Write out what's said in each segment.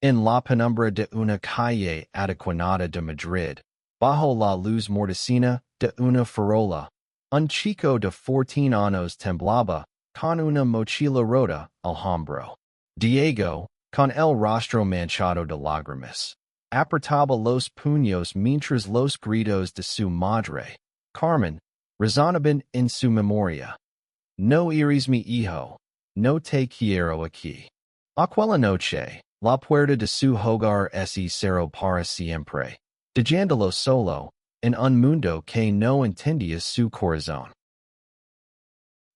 En la penumbra de una calle adequanada de Madrid, bajo la luz mortecina de una farola, un chico de 14 años temblaba, con una mochila rota al hombro. Diego, con el rostro manchado de lágrimas, apretaba los puños mientras los gritos de su madre, Carmen, resonaban en su memoria. No eres mi hijo, no te quiero aquí. Aquella noche, la puerta de su hogar se cerró para siempre, dejándolo solo, en un mundo que no entendía su corazón.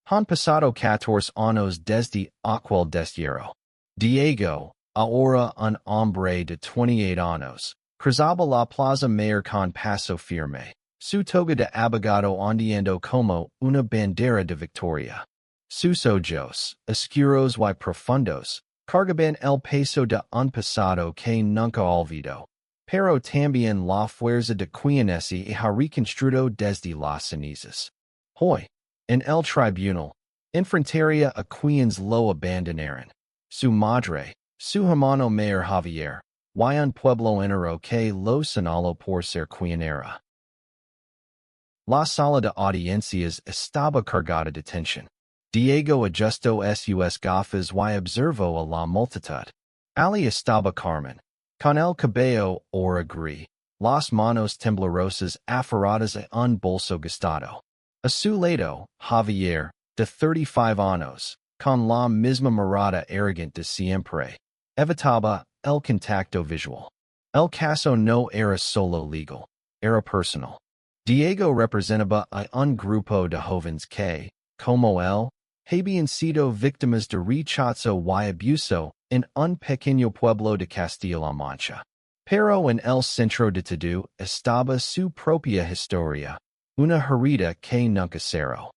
Han pasado 14 años desde aquel destierro. Diego, ahora un hombre de 28 años, cruzaba la plaza mayor con paso firme, su toga de abogado ondeando como una bandera de victoria. Sus ojos, oscuros y profundos, cargaban el peso de un pasado que nunca olvidó, pero también la fuerza de quien se ha reconstruido desde las cenizas. Hoy, en el tribunal, enfrentaría a quienes lo abandonaron. Su madre, su hermano mayor Javier, y un pueblo entero que lo señaló por ser quien era. La sala de audiencias estaba cargada de tensión. Diego ajustó sus gafas y observó a la multitud. Ali estaba Carmen, con el cabello ora gris, las manos temblorosas aferradas a un bolso gastado. A su lado, Javier, de 35 años, con la misma mirada arrogante de siempre, evitaba el contacto visual. El caso no era solo legal, era personal. Diego representaba a un grupo de jóvenes que, como él, habían sido víctimas de rechazo y abuso en un pequeño pueblo de Castilla-La Mancha. Pero en el centro de todo estaba su propia historia, una herida que nunca cerró.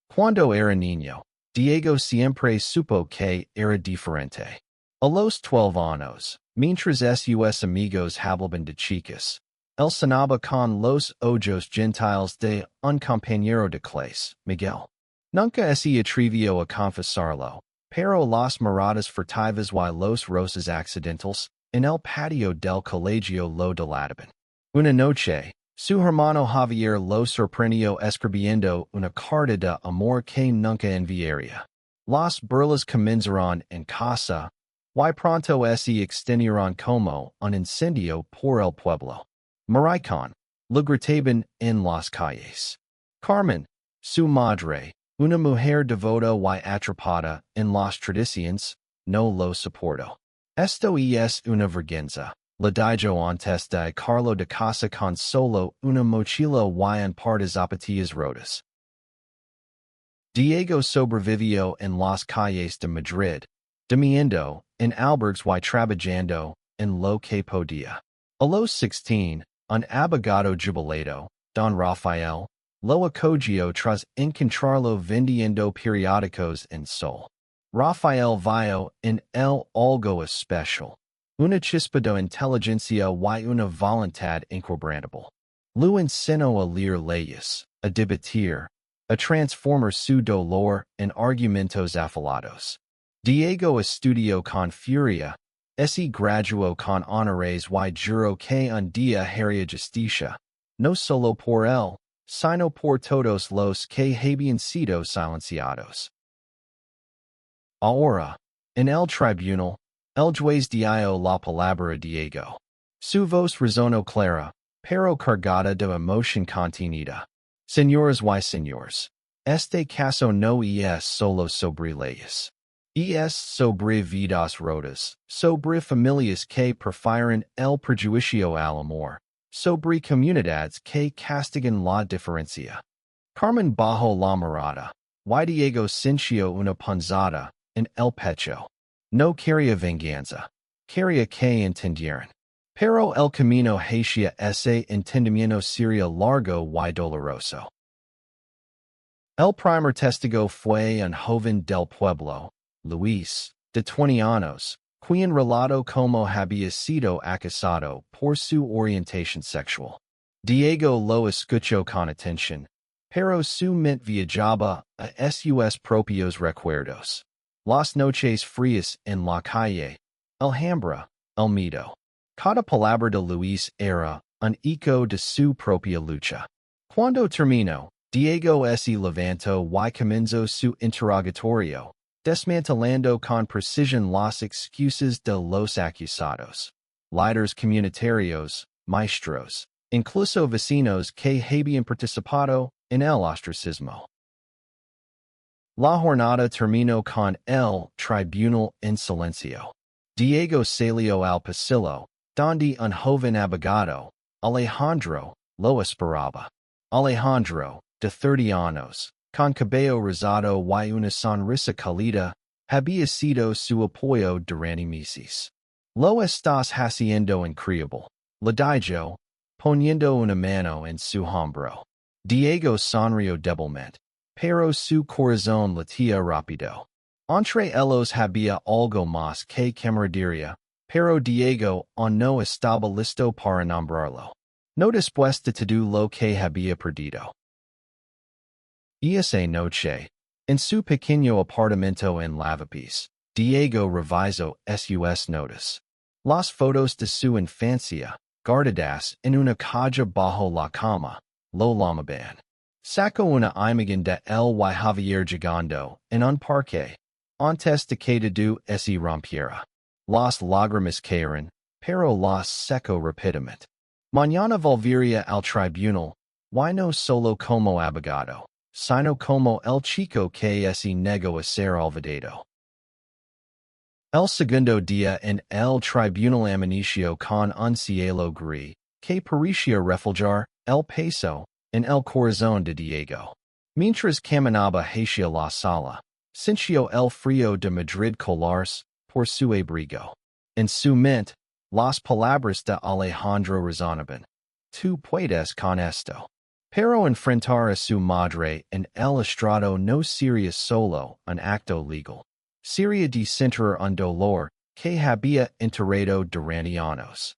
Cuando era niño, Diego siempre supo que era diferente. A los 12 años, mientras sus amigos hablaban de chicas, él cenaba con los ojos gentiles de un compañero de clase, Miguel. Nunca se atrevió a confesarlo, pero las miradas furtivas y los roces accidentales en el patio del colegio lo delataban. Una noche, su hermano Javier lo sorprendió escribiendo una carta de amor que nunca enviaría. Las burlas comenzaron en casa, y pronto se extendieron como un incendio por el pueblo. Maricón, lo gritaban en las calles. Carmen, su madre, una mujer devota y atrapada en las tradiciones, no lo soportó. Esto es una vergüenza. Le dijo antes de Carlo de casa con solo una mochila y un par de zapatillas rotas. Diego sobrevivió en las calles de Madrid, durmiendo en albergues y trabajando en lo que podía. A los 16, un abogado jubilado, Don Rafael, lo acogió tras encontrarlo vendiendo periódicos en Sol. Rafael vio en él algo especial, una chispa de inteligencia y una voluntad inquebrantable. Lo enseñó a leer leyes, a debatir, a transformar su dolor en argumentos afilados. Diego estudió con furia, se graduó con honores y juró que un día haría justicia, no solo por él, sino por todos los que habían sido silenciados. Ahora, en el tribunal, el juez dio la palabra a Diego. Su voz resonó clara, pero cargada de emoción contenida. Señores y señores, este caso no es solo sobre leyes. Es sobre vidas rotas, sobre familias que prefieren el prejuicio al amor, sobre comunidades que castigan la diferencia. Carmen bajó la mirada, y Diego sintió una punzada en el pecho. No quería venganza, quería que entendieran. Pero el camino hacia ese entendimiento sería largo y doloroso. El primer testigo fue un joven del pueblo, Luis, de 20 años, quien relató cómo había sido acosado por su orientación sexual. Diego lo escuchó con atención, pero su mente viajaba a sus propios recuerdos. Las noches frías en la calle, Alhambra, El Mido. Cada palabra de Luis era un eco de su propia lucha. Cuando terminó, Diego se levantó y comenzó su interrogatorio, desmantelando con precisión las excusas de los acusados. Líderes comunitarios, maestros, incluso vecinos que habían participado en el ostracismo. La jornada terminó con el tribunal en silencio. Diego salió al pasillo, donde un joven abogado, Alejandro, lo esperaba. Alejandro, de 30 años, con cabello rosado y una sonrisa cálida, había sido su apoyo durante meses. Lo estás haciendo increíble, le dijo, poniendo una mano en su hombro. Diego sonrió débilmente, pero su corazón latía rápido. Entre ellos había algo más que camaradería, pero Diego aún no estaba listo para nombrarlo. No después de todo lo que había perdido. Esa noche, en su pequeño apartamento en Lavapiés, Diego revisó sus notas. Las fotos de su infancia, guardadas en una caja bajo la cama, lo llamaban. Sacó una imagen de él y Javier llegando en un parque, antes de que todo se rompiera. Las lágrimas cayeron, pero las secó rápidamente. Mañana volvería al tribunal, y no solo como abogado, sino como el chico que se negó a ser olvidado. El segundo día en el tribunal amaneció con un cielo gris, que parecía reflejar el peso en el corazón de Diego. Mientras caminaba hacia la sala, sintió el frío de Madrid colarse por su abrigo. En su mente, las palabras de Alejandro resonaban. Tú puedes con esto. Pero enfrentar a su madre en el estrado no sería solo un acto legal. Sería desenterrar un dolor que había enterrado durante años.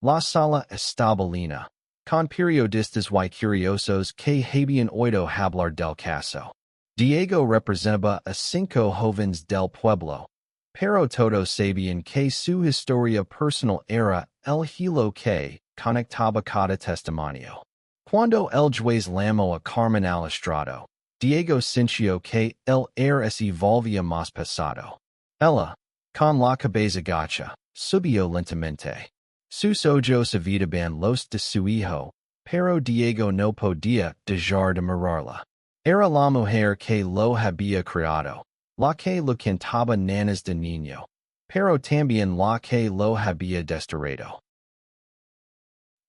La sala estaba llena, con periodistas y curiosos que habían oído hablar del caso. Diego representaba a 5 jóvenes del pueblo, pero todos sabían que su historia personal era el hilo que conectaba cada testimonio. Cuando el juez llamó a Carmen al estrado, Diego sintió que el aire se volvía más pesado. Ella, con la cabeza gacha, subió lentamente. Sus ojos evitaban los de su hijo, pero Diego no podía dejar de mirarla. Era la mujer que lo había criado, la que lo cantaba nanas de niño, pero también la que lo había desterrado.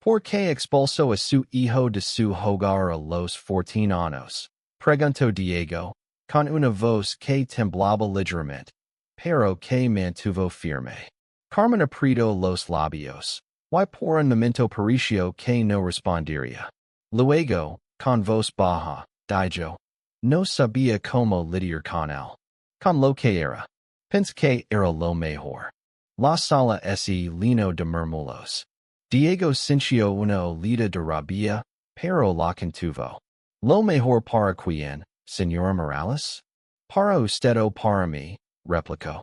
¿Por qué expulsó a su hijo de su hogar a los 14 años? Preguntó Diego, con una voz que temblaba ligeramente, pero que mantuvo firme. Carmen apretó los labios, y por un momento pareció que no respondería. Luego, con voz baja, dijo, no sabía cómo lidiar con él. Con lo que era. Pensé que era lo mejor. La sala se llenó de murmullos. Diego sintió una olida de rabia, pero la contuvo. Lo mejor para quién, señora Morales? Para usted o para mí, replicó.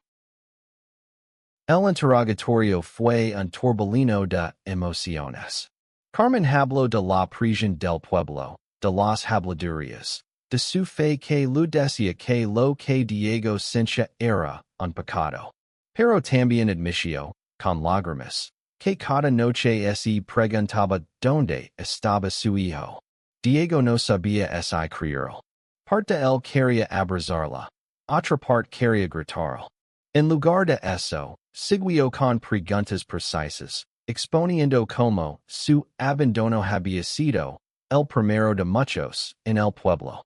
El interrogatorio fue un torbellino de emociones. Carmen habló de la prisión del pueblo, de las habladurías, de su fe que lo decía que lo que Diego sentía era un pecado. Pero también admitió, con lágrimas, que cada noche se preguntaba dónde estaba su hijo. Diego no sabía si creerlo. Parte de él quería abrazarla, otra parte quería gritarlo. En lugar de eso, siguió con preguntas precisas, exponiendo cómo su abandono había sido el primero de muchos en el pueblo.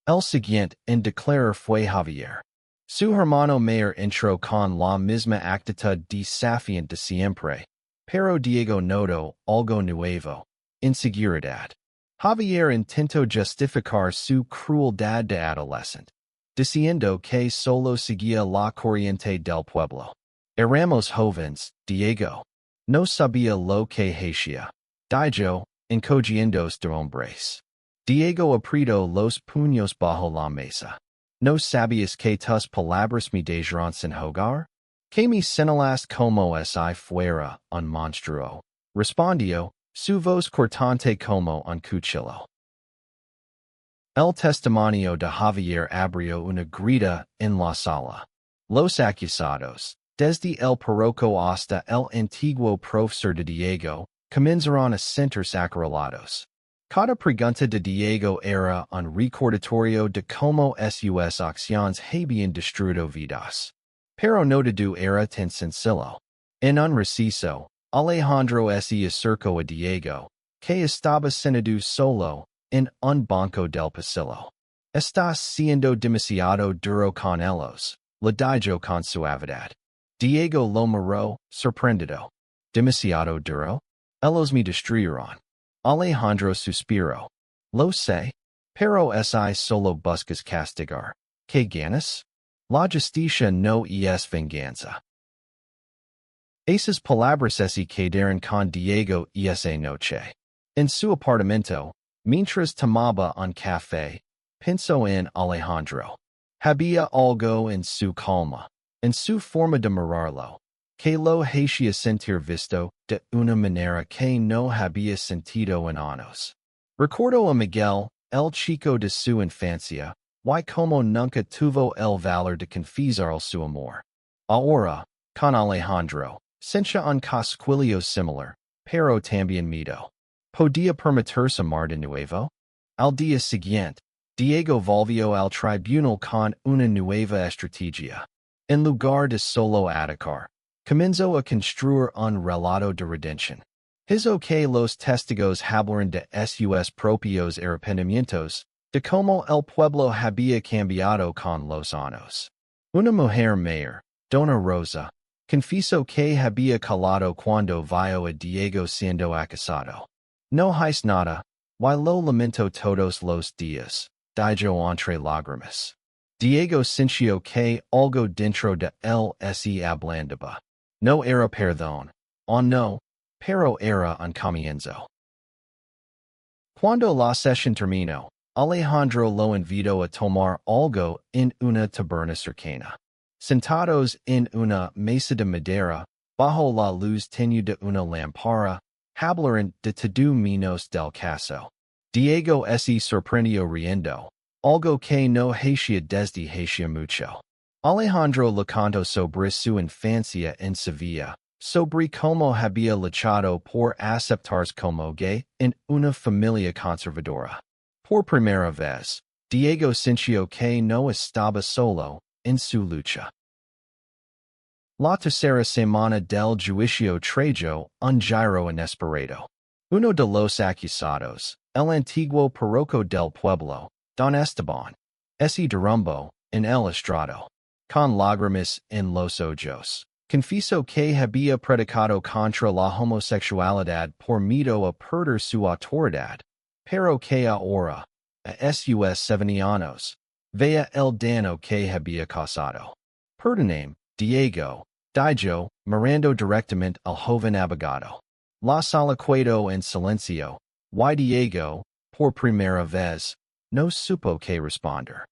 El siguiente en declarar fue Javier. Su hermano mayor entró con la misma actitud desafiante de siempre, pero Diego notó algo nuevo, inseguridad. Javier intentó justificar su crueldad de adolescente, diciendo que solo seguía la corriente del pueblo. Éramos jóvenes, Diego. No sabía lo que hacía, dijo, encogiéndose de hombres. Diego apretó los puños bajo la mesa. no sabias que tus palabras me dejaron sin hogar? Que me señalas como si fuera un monstruo. Respondió, su voz cortante como un cuchillo. El testimonio de Javier abrió una grita en la sala. Los acusados, desde el párroco hasta el antiguo profesor de Diego, comenzaron a sentirse acorralados. Cada pregunta de Diego era un recordatorio de cómo sus acciones habían destruido vidas. Pero no todo era tan sencillo. En un receso, Alejandro se acercó a Diego, que estaba sentado solo en un banco del pasillo. Estás siendo demasiado duro con ellos, le dijo con suavidad. Diego lo miró, sorprendido. ¿Demasiado duro? Ellos me destruyeron. Alejandro suspiró. Lo sé, pero si solo buscas castigar, ¿qué ganas? La justicia no es venganza. Esas palabras se quedaron con Diego esa noche. En su apartamento, mientras tomaba un café, pensó en Alejandro. Había algo en su calma, en su forma de mirarlo, que lo hacía sentir visto de una manera que no había sentido en años. Recordó a Miguel, el chico de su infancia, y como nunca tuvo el valor de confesar su amor. Ahora, con Alejandro, sentía un cosquilleo similar, pero también miedo. ¿Podía permitirse amar de nuevo? Al día siguiente, Diego volvió al tribunal con una nueva estrategia. En lugar de solo atacar, comenzó a construir un relato de redención. Hizo que los testigos hablaran de sus propios arrepentimientos, de cómo el pueblo había cambiado con los años. Una mujer mayor, Dona Rosa, confesó que había calado cuando vio a Diego siendo acusado. No hice nada, y lo lamento todos los días, dijo entre lágrimas. Diego sintió que algo dentro de él se ablandaba. No era perdón, oh no, pero era un comienzo. Cuando la sesión terminó, Alejandro lo invitó a tomar algo en una taberna cercana. Sentados en una mesa de madera, bajo la luz tenue de una lámpara, hablaron de todo menos del caso. Diego se sorprendió riendo, algo que no hacía desde hacía mucho. Alejandro le contó sobre su infancia en Sevilla, sobre cómo había luchado por aceptarse como gay en una familia conservadora. Por primera vez, Diego sintió que no estaba solo en su lucha. La tercera semana del juicio trajo un giro inesperado. Uno de los acusados, el antiguo párroco del pueblo, Don Esteban, se derrumbó en el estrado. Con lágrimas en los ojos, confesó que había predicado contra la homosexualidad por miedo a perder su autoridad, pero que ahora, a sus 70 años, veía el daño que había causado. Perdóname, Diego, dijo, mirando directamente al joven abogado. La sala quedó en silencio, y Diego, por primera vez, no supo qué responder.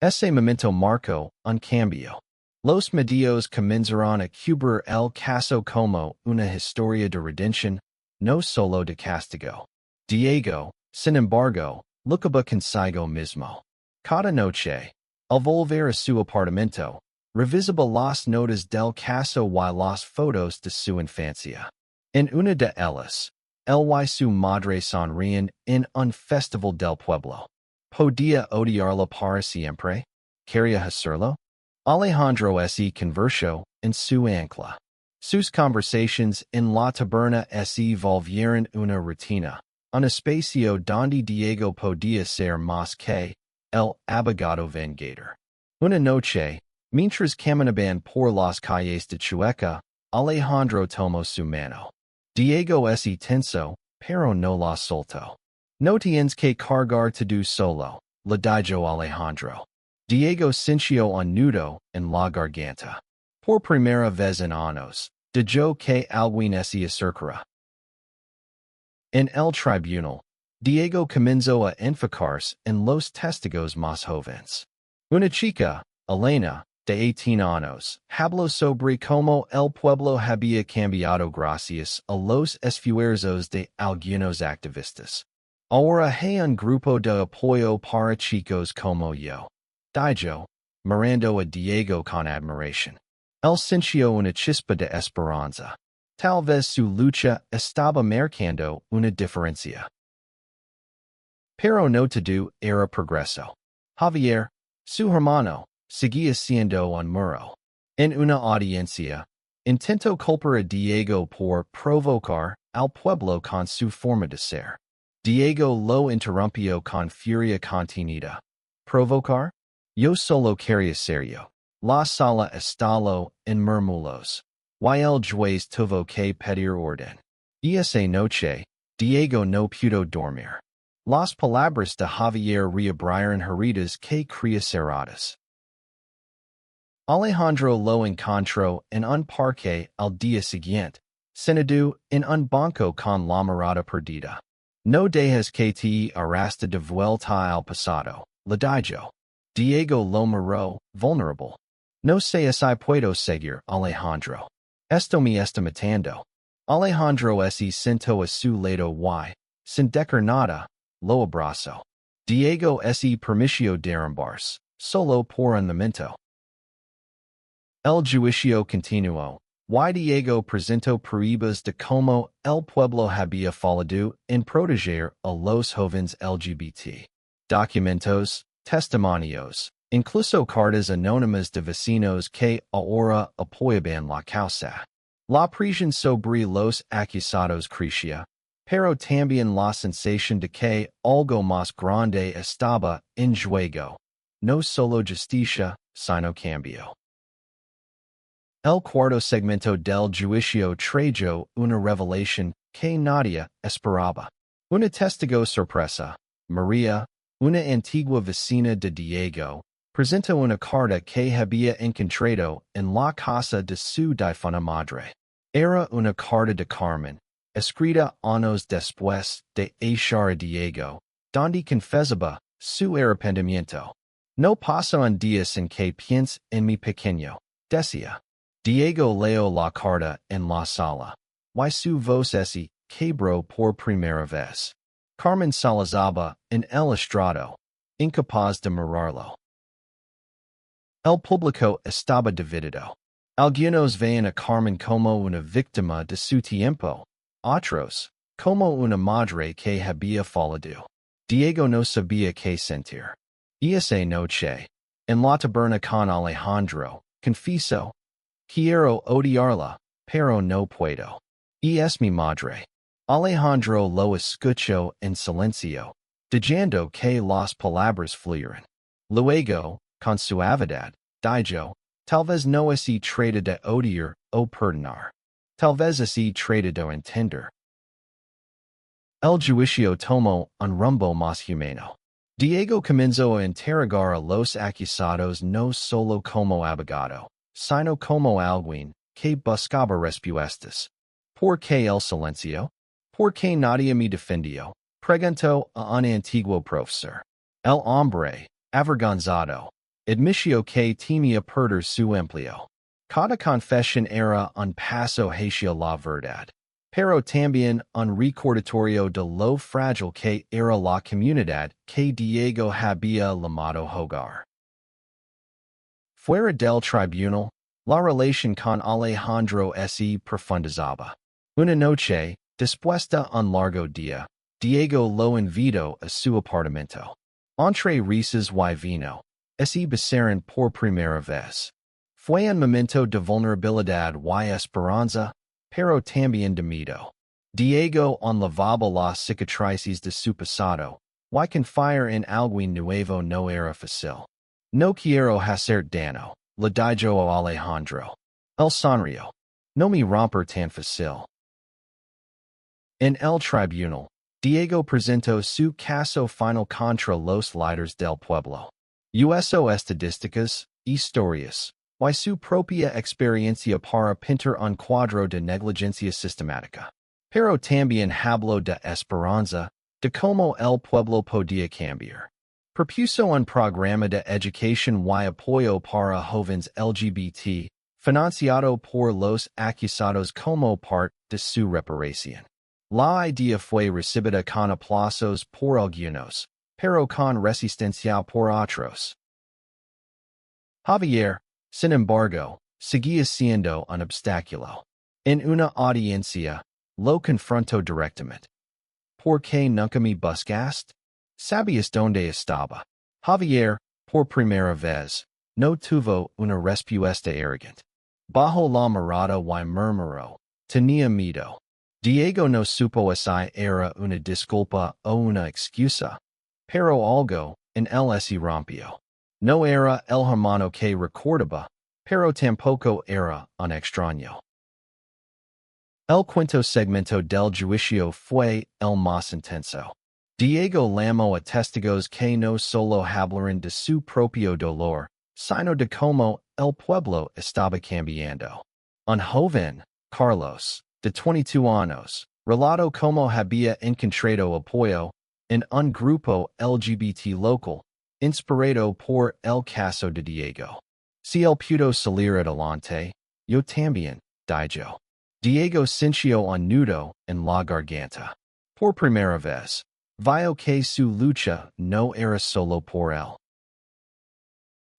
Ese momento marcó un cambio. Los medios comenzaron a cubrir el caso como una historia de redención, no solo de castigo. Diego, sin embargo, luchaba consigo mismo. Cada noche, al volver a su apartamento, revisaba las notas del caso y las fotos de su infancia. En una de ellas, él y su madre sonrían en un festival del pueblo. ¿Podía odiarlo para siempre? ¿Quería hacerlo? Alejandro se convirtió en su ancla. Sus conversaciones en la taberna se volvieron una rutina, un espacio donde Diego podía ser más que el abogado vengador. Una noche, mientras caminaban por las calles de Chueca, Alejandro tomó su mano. Diego se tensó, pero no la soltó. No tienes que cargar todo solo, le dijo Alejandro. Diego sintió un nudo en la garganta. Por primera vez en años, dijo que alguien se acercara. En el tribunal, Diego comenzó a enfocarse en los testigos más jóvenes. Una chica, Elena, de 18 años, habló sobre cómo el pueblo había cambiado gracias a los esfuerzos de algunos activistas. Ahora hay un grupo de apoyo para chicos como yo. Dijo, mirando a Diego con admiración. Él sintió una chispa de esperanza. Tal vez su lucha estaba marcando una diferencia. Pero no todo era progreso. Javier, su hermano, seguía siendo un muro. En una audiencia, intentó culpar a Diego por provocar al pueblo con su forma de ser. Diego lo interrumpió con furia contenida. ¿Provocar? Yo solo quería serio. La sala estalló en murmullos. Y el juez tuvo que pedir orden. Y esa noche, Diego no pudo dormir. Las palabras de Javier reabrieron heridas que creía cerradas. Alejandro lo encontró en un parque al día siguiente, sentado en un banco con la mirada perdida. No dejes que te arrastre de vuelta al pasado, le dijo. Diego lo miró, vulnerable. No sé si puedo seguir, Alejandro. Esto me está matando. Alejandro se sentó a su lado y, sin decir nada, lo abrazó. Diego se permitió derrumbarse, solo por un momento. El juicio continuó. Y Diego presentó pruebas de cómo el pueblo había fallado en proteger a los jóvenes LGBT. Documentos, testimonios, incluso cartas anónimas de vecinos que ahora apoyaban la causa. La presión sobre los acusados crecía, pero también la sensación de que algo más grande estaba en juego. No solo justicia, sino cambio. El cuarto segmento del juicio trajo una revelación que nadie esperaba. Una testigo sorpresa, María, una antigua vecina de Diego, presentó una carta que había encontrado en la casa de su difunta madre. Era una carta de Carmen, escrita años después de echar a Diego, donde confesaba su arrepentimiento. No pasó un día sin que piense en mi pequeño, decía. Diego leyó la carta en la sala. Y su voz se quebró por primera vez. Carmen salazaba en el estrado, incapaz de mirarlo. El público estaba dividido. Algunos veían a Carmen como una víctima de su tiempo, otros, como una madre que había fallado. Diego no sabía qué sentir. Y esa noche, en la taberna con Alejandro, confesó. Quiero odiarla, pero no puedo. Y es mi madre. Alejandro lo escuchó en silencio, dejando que las palabras fluyeran. Luego, con suavidad, dijo, tal vez no se trata de odiar o perdonar. Tal vez se trata de entender. El juicio tomó un rumbo más humano. Diego comenzó a interrogar a los acusados no solo como abogado, sino como alguien que buscaba respuestas. ¿Por qué el silencio? ¿Por qué nadie me defendió? Preguntó a un antiguo profesor. El hombre, avergonzado, admitió que temía perder su empleo. Cada confesión era un paso hacia la verdad, pero también un recordatorio de lo frágil que era la comunidad que Diego había llamado hogar. Fuera del tribunal, la relación con Alejandro se profundizaba. Una noche, después de un largo día, Diego lo invitó a su apartamento. Entre risas y vino, se besaron por primera vez. Fue un momento de vulnerabilidad y esperanza, pero también de miedo. Diego lavaba las cicatrices de su pasado, y confiar en alguien nuevo no era fácil. No quiero hacer daño, le dijo a Alejandro. El sonrió. No me romper tan fácil. En el tribunal, Diego presentó su caso final contra los líderes del pueblo. Usó estadísticas, historias, y su propia experiencia para pintar un cuadro de negligencia sistemática. Pero también habló de esperanza, de como el pueblo podía cambiar. Propuso un programa de educación y apoyo para jóvenes LGBT, financiado por los acusados como parte de su reparación. La idea fue recibida con aplausos por algunos, pero con resistencia por otros. Javier, sin embargo, seguía siendo un obstáculo. En una audiencia, lo confrontó directamente. ¿Por qué nunca me buscaste? ¿Sabías dónde estaba? Javier, por primera vez, no tuvo una respuesta arrogante. Bajo la mirada y murmuró, tenía miedo. Diego no supo si era una disculpa o una excusa. Pero algo en él se rompió. No era el hermano que recordaba, pero tampoco era un extraño. El quinto segmento del juicio fue el más intenso. Diego llamó a testigos que no solo hablaron de su propio dolor, sino de cómo el pueblo estaba cambiando. Un joven, Carlos, de 22 años, relató cómo había encontrado apoyo en un grupo LGBT local, inspirado por el caso de Diego. Si él pudo salir adelante, yo también, dijo. Diego sintió un nudo en la garganta. Por primera vez, vio que su lucha no era solo por él.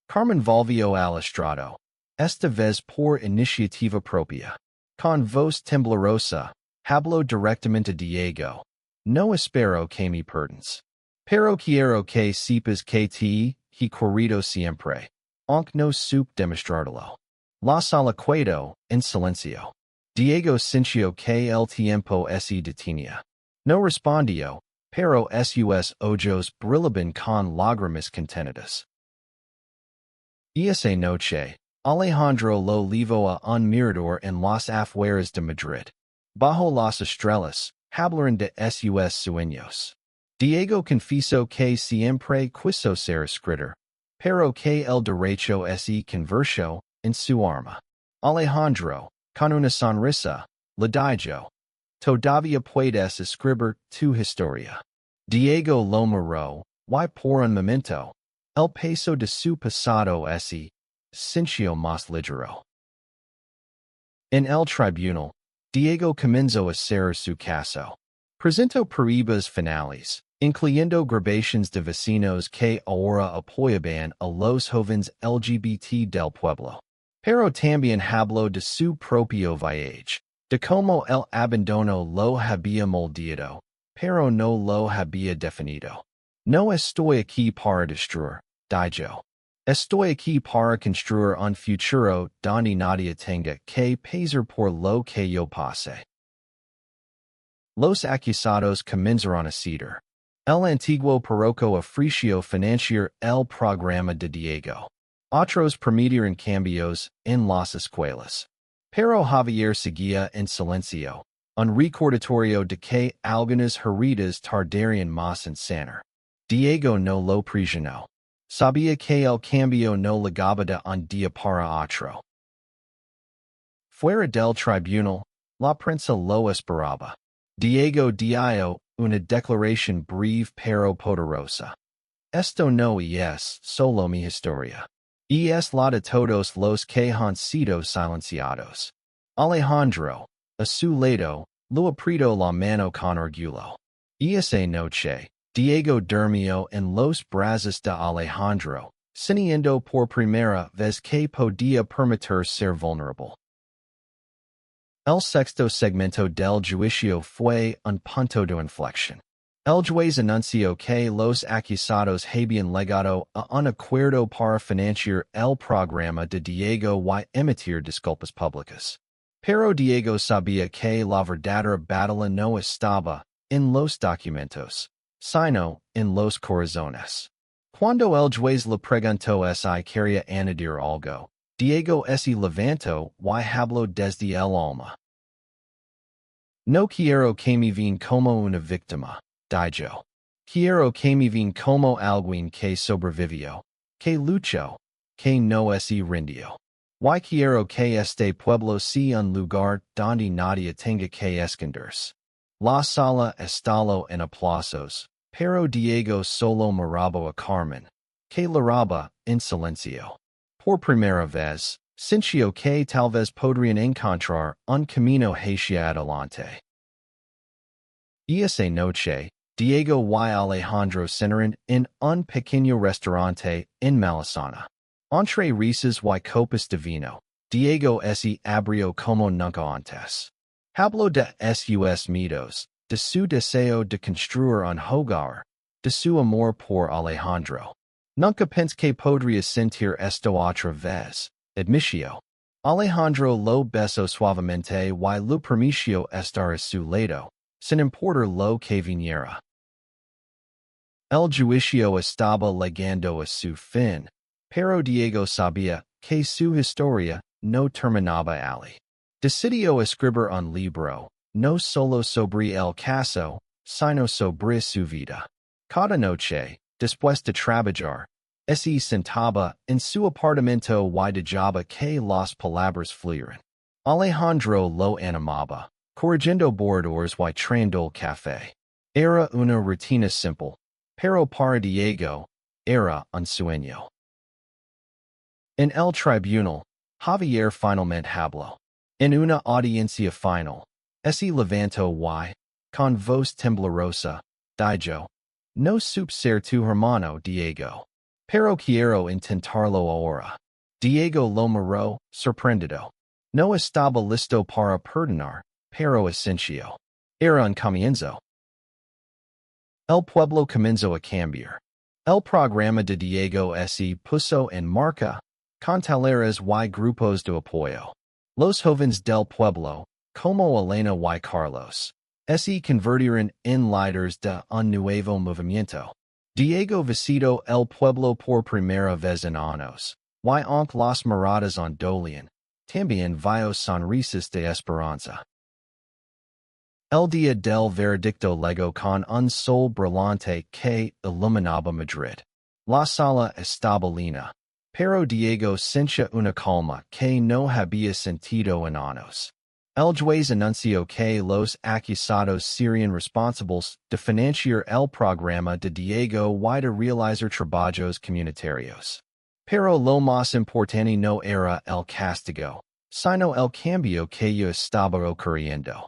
Carmen volvió al estrado, esta vez por iniciativa propia. Con voz temblorosa, habló directamente a Diego. No espero que me perdones. Pero quiero que sepas que te he querido siempre. Aunque no supe demostrarlo. La sala quedó en silencio. Diego sintió que el tiempo se detenía. No respondió, pero sus ojos brillaban con lágrimas contenidas. Esa noche, Alejandro lo llevó a un mirador en las afueras de Madrid. Bajo las estrellas, hablaron de sus sueños. Diego confesó que siempre quiso ser escritor, pero que el derecho se convirtió en su arma. Alejandro, con una sonrisa, le dijo, todavía puedes escribir tu historia. Diego lo miró, y por un momento, el peso de su pasado se sintió más ligero. En el tribunal, Diego comenzó a hacer su caso. Presentó pruebas finales, incluyendo grabaciones de vecinos que ahora apoyaban a los jóvenes LGBT del pueblo. Pero también habló de su propio viaje, de cómo el abandono lo había moldeado, pero no lo había definido. No estoy aquí para destruir, dijo. Estoy aquí para construir un futuro donde nadie tenga que pesar por lo que yo pase. Los acusados comenzaron a ceder. El antiguo párroco ofreció financiar el programa de Diego. Otros prometieron cambios en las escuelas. Pero Javier seguía en silencio, un recordatorio de que algunas heridas tardarían más en sanar. Diego no lo presionó. Sabía que el cambio no llegaba de un día para otro. Fuera del tribunal, la prensa lo esperaba. Diego dio una declaración breve pero poderosa. Esto no es solo mi historia. Es la de todos los que han sido silenciados. Alejandro, a su lado, lo apretó la mano con orgullo. Esa noche, Diego durmió en los brazos de Alejandro, sintiendo por primera vez que podía permitir ser vulnerable. El sexto segmento del juicio fue un punto de inflexión. El juez anunció que los acusados habían llegado a un acuerdo para financiar el programa de Diego y emitir disculpas públicas. Pero Diego sabía que la verdadera batalla no estaba en los documentos, sino en los corazones. Cuando el juez le preguntó si quería añadir algo, Diego se levantó y habló desde el alma. No quiero que me vean como una víctima, dijo. Quiero que me vean como alguien que sobrevivió, que luchó, que no se rindió. Y quiero que este pueblo sea un lugar donde nadie tenga que esconderse. La sala estalo en aplausos, pero Diego solo miraba a Carmen, que laraba en silencio. Por primera vez, sintió que tal vez podrían encontrar un camino hacia adelante. Y esa noche, Diego y Alejandro cenaron en un pequeño restaurante en Malesana. Entre risas y copas de vino, Diego se abrió como nunca antes. Habló de sus miedos, de su deseo de construir un hogar, de su amor por Alejandro. Nunca pensé que podría sentir esto otra vez, admitió. Alejandro lo besó suavemente y lo permitió estar a su lado, sin importar lo que viniera. El juicio estaba llegando a su fin, pero Diego sabía que su historia no terminaba allí. Decidió escribir un libro, no solo sobre el caso, sino sobre su vida. Cada noche, después de trabajar, se sentaba en su apartamento y dejaba que las palabras fluyeran. Alejandro lo animaba, corrigiendo borradores y traendo el café. Era una rutina simple, pero para Diego, era un sueño. En el tribunal, Javier finalmente habló. En una audiencia final, se levantó y, con voz temblorosa, dijo, no supe ser tu hermano, Diego. Pero quiero intentarlo ahora. Diego lo miró, sorprendido. No estaba listo para perdonar, pero asintió. Era un comienzo. El pueblo comenzó a cambiar. El programa de Diego se puso en marcha, con talleres y grupos de apoyo. Los jóvenes del pueblo, como Elena y Carlos, se convirtieron en líderes de un nuevo movimiento. Diego visitó el pueblo por primera vez en años, y aunque las miradas ondulaban, también vio sonrisas de esperanza. El día del veredicto llegó con un sol brillante que iluminaba Madrid. La sala estaba llena, pero Diego sentía una calma que no había sentido en años. El juez anunció que los acusados serían responsables de financiar el programa de Diego y de realizar trabajos comunitarios. Pero lo más importante no era el castigo, sino el cambio que ya estaba ocurriendo.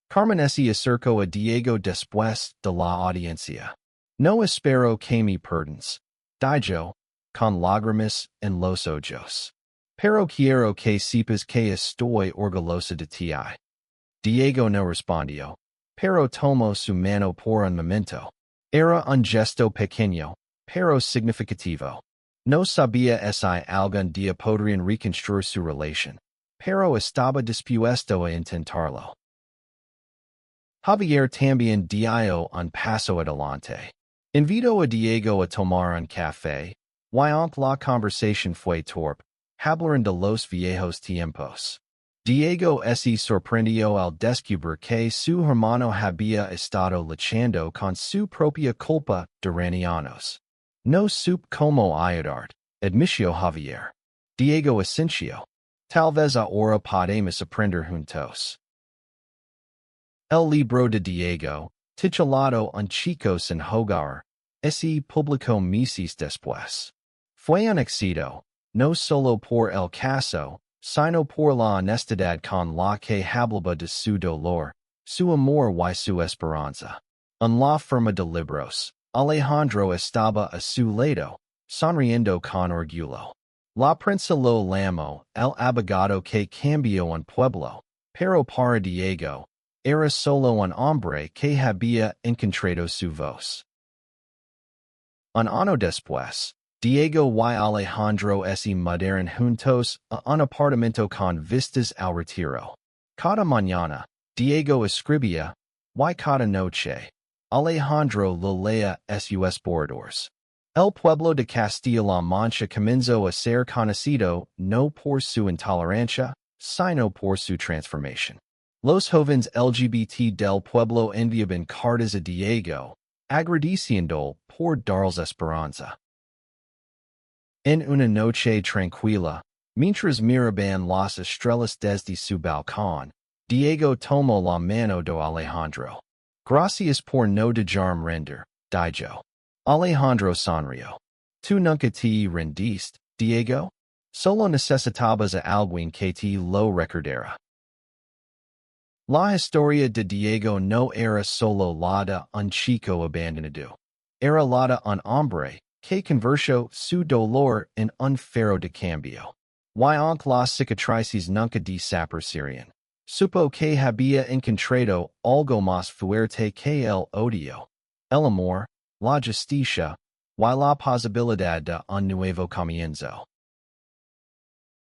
Carmen se acercó a Diego después de la audiencia. No espero que me perdones, dijo, con lágrimas en los ojos. Pero quiero que sepas que estoy orgullosa de ti. Diego no respondió, pero tomó su mano por un momento. Era un gesto pequeño, pero significativo. No sabía si algún día podrían reconstruir su relación, pero estaba dispuesto a intentarlo. Javier también dio un paso adelante. Invitó a Diego a tomar un café, y aunque la conversación fue torpe, hablaron de los viejos tiempos. Diego se sorprendió al descubrir que su hermano había estado luchando con su propia culpa durante años. No supe cómo ayudarte, admitió Javier. Diego asintió. Tal vez ahora podemos aprender juntos. El libro de Diego, titulado Un chico sin hogar, se publicó meses después. Fue un éxito, no solo por el caso, sino por la honestidad con la que hablaba de su dolor, su amor y su esperanza. En la firma de libros, Alejandro estaba a su lado, sonriendo con orgullo. La prensa lo llamó el abogado que cambió un pueblo, pero para Diego, era solo un hombre que había encontrado su voz. Un año después, Diego y Alejandro se mudaron juntos a un apartamento con vistas al retiro. Cada mañana, Diego escribía, y cada noche, Alejandro lo leía sus borradores. El pueblo de Castilla-La Mancha comenzó a ser conocido no por su intolerancia, sino por su transformación. Los jóvenes LGBT del pueblo enviaban cartas a Diego, agradeciendo por darles esperanza. En una noche tranquila, mientras miraban las estrellas desde su balcón, Diego tomó la mano de Alejandro. Gracias por no dejarme render, dijo. Alejandro sonrió. ¿Tú nunca te rendiste, Diego? Solo necesitabas a alguien que te lo recordara. La historia de Diego no era solo la de un chico abandonado. Era la de un hombre que convirtió su dolor en un faro de cambio. Y aunque las cicatrices nunca desaparecieron, supo que había encontrado algo más fuerte que el odio, el amor, la justicia, y la posibilidad de un nuevo comienzo.